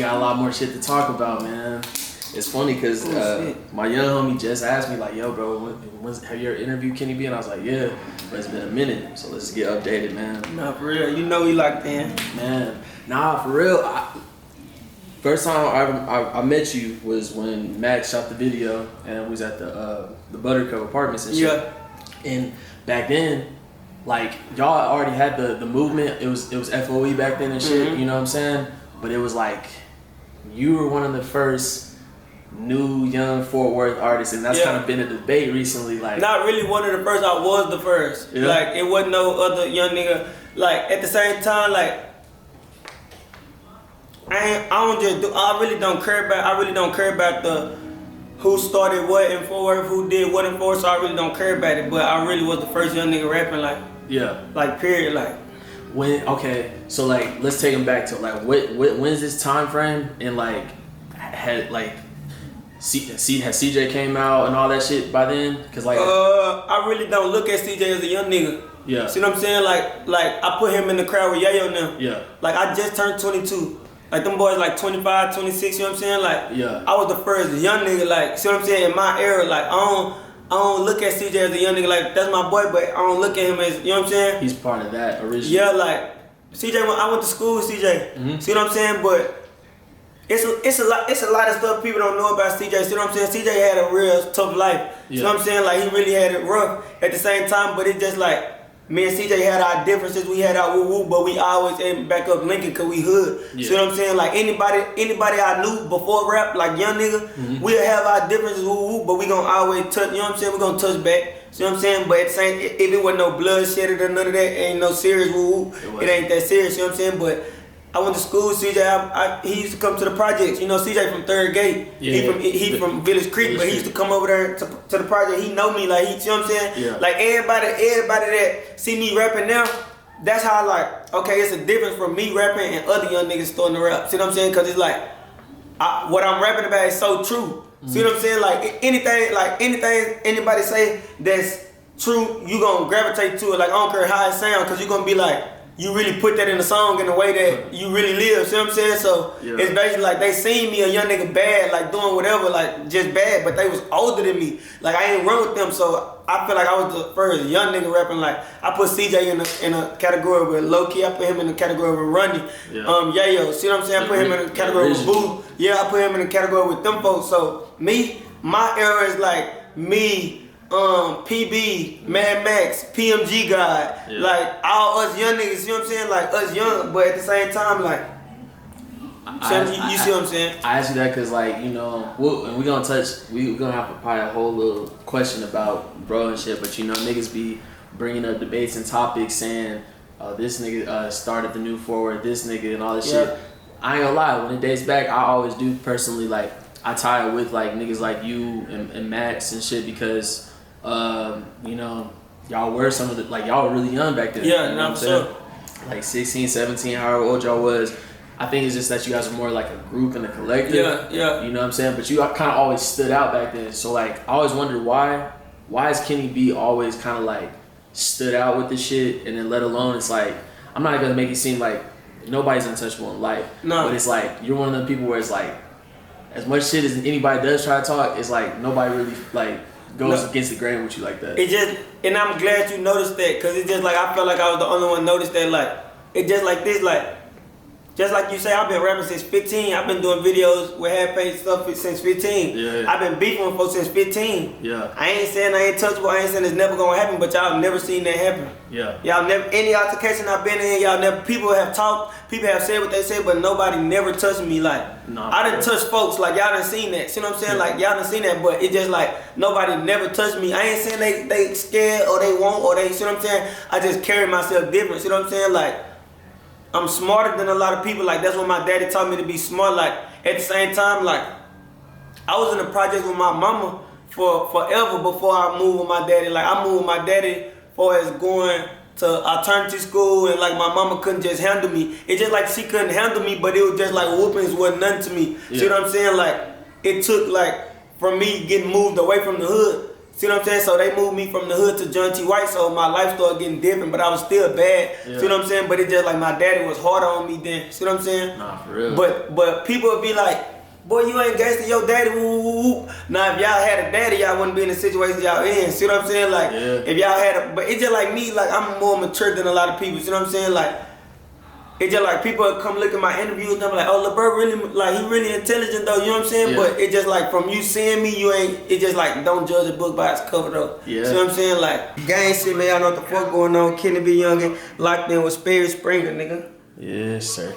got a lot more shit to talk about, man. It's funny because my young homie just asked me like, yo, bro, have your interview Kenny B? And I was like, yeah, but it's been a minute, so let's get updated, man. Nah, for real, you know we locked in. Man, nah, for real. First time I met you was when Max shot the video and we was at the Buttercup Apartments and shit. Yeah. And back then, like y'all already had the movement. It was FOE back then and shit. You know what I'm saying? But it was like you were one of the first new young Fort Worth artists, and that's kind of been a debate recently. Like, not really one of the first. I was the first. Yeah. Like, it wasn't no other young nigga. Like, at the same time, like, I really don't care about the who started what in Fort Worth, who did what in Fort Worth. So I really don't care about it. But I really was the first young nigga rapping. Like, like period. Like, when so like let's take them back to like when's this time frame and like had like. Has CJ came out and all that shit by then? Cause like I really don't look at CJ as a young nigga. Yeah. See what I'm saying? Like I put him in the crowd with Yayo now. Yeah. Like I just turned 22. Like them boys like 25, 26, you know what I'm saying? Like I was the first young nigga, like, see what I'm saying, in my era. Like I don't look at CJ as a young nigga, like that's my boy, but I don't look at him as, you know what I'm saying? He's part of that originally. Yeah, like CJ, I went to school with CJ. See what I'm saying? But it's a lot of stuff people don't know about CJ. See what I'm saying? CJ had a real tough life. See what I'm saying? Like he really had it rough at the same time, but it's just like me and CJ had our differences. We had our woo-woo, but we always aimed back up Lincoln because we hood. See what I'm saying? Like anybody I knew before rap, like young nigga, we'll have our differences, woo-woo, but we gonna always touch, you know what I'm saying? We gonna touch back. See what I'm saying? But at the same, if it wasn't no bloodshed or none of that, ain't no serious woo-woo, it ain't that serious, you know what I'm saying? But I went to school with CJ. He used to come to the projects. You know, CJ from Third Gate. He from Village Creek, but he used to come over there to the project. He know me, like, he, you know what I'm saying? Yeah. Like everybody that see me rapping now, that's how like, okay, it's a difference from me rapping and other young niggas starting to rap. See what I'm saying? Cause it's like, what I'm rapping about is so true. See what I'm saying? Like anything anybody say that's true, you gonna gravitate to it. Like I don't care how it sounds, cause you gonna be like, you really put that in the song in a way that you really live, see what I'm saying? So it's basically like they seen me a young nigga bad, like doing whatever, like just bad, but they was older than me. Like I ain't run with them, so I feel like I was the first young nigga rapping. Like I put CJ in a category with Low Key, I put him in the category with Runny, Yayo, see what I'm saying? I put him in the category with Boo. Yeah, I put him in the category with them folks. So my era is like me, PB, Mad Max, PMG God, like all us young niggas, you know what I'm saying? Like us young, but at the same time, like, you see what I'm saying? I asked you that because, like, you know, we're gonna have probably a whole little question about bro and shit, but you know, niggas be bringing up debates and topics saying, this nigga started the new forward, this nigga and all this shit. I ain't gonna lie, when it dates back, I always do personally, like, I tie it with like niggas like you and Max and shit because you know, y'all were some of the, like y'all were really young back then. Yeah, you know I'm sure. Like 16, 17, however old y'all was. I think it's just that you guys were more like a group and a collective. Yeah. You know what I'm saying? But you kind of always stood out back then. So like, I always wondered why is Kenny B always kind of like stood out with this shit, and then let alone it's like, I'm not gonna make it seem like nobody's untouchable in life. No. But it's like, you're one of the people where it's like, as much shit as anybody does try to talk, it's like nobody really like goes against the grain with you like that. It just, and I'm glad you noticed that, cause it's just like I felt like I was the only one noticed that. Like it just like this, like just like you say, I've been rapping since 15. I've been doing videos with half-page stuff since 15. Yeah. I've been beefing with folks since 15. Yeah. I ain't saying I ain't touchable. I ain't saying it's never gonna happen, but y'all never seen that happen. Yeah. Y'all never, any altercation I've been in, y'all never, people have talked, people have said what they said, but nobody never touched me. Like, I done touched folks, like y'all done seen that. See what I'm saying? Like y'all done seen that, but it just like, nobody never touched me. I ain't saying they scared or they won't or they, see what I'm saying? I just carry myself different, see what I'm saying? Like, I'm smarter than a lot of people. Like that's what my daddy taught me to be smart. Like at the same time, like I was in the project with my mama for forever before I moved with my daddy. Like I moved with my daddy for as going to alternative school, and like my mama couldn't just handle me. It's just like she couldn't handle me, but it was just like whoopings wasn't nothing to me. Yeah. See what I'm saying? Like it took like from me getting moved away from the hood See what I'm saying? So they moved me from the hood to John T. White, so my life started getting different, but I was still bad. Yeah. See what I'm saying? But it just like my daddy was harder on me then. See what I'm saying? Nah, for real. But people would be like, boy, you ain't gangster, your daddy, woo, woo, woo. Now, if y'all had a daddy, y'all wouldn't be in the situation y'all in. See what I'm saying? Like, if y'all had a, but it's just like me, like, I'm more mature than a lot of people. See what I'm saying? Like, it's just like people come look at my interviews and I'm like, oh, LeBron really, like, he really intelligent though, you know what I'm saying? Yeah. But it just like, from you seeing me, you ain't, it just like, don't judge a book by its cover though. Yeah. See what I'm saying? Like, gang shit, man, y'all know what the fuck going on. Kenny B. Youngin, locked in with Sperry Springer, nigga. Yes, sir.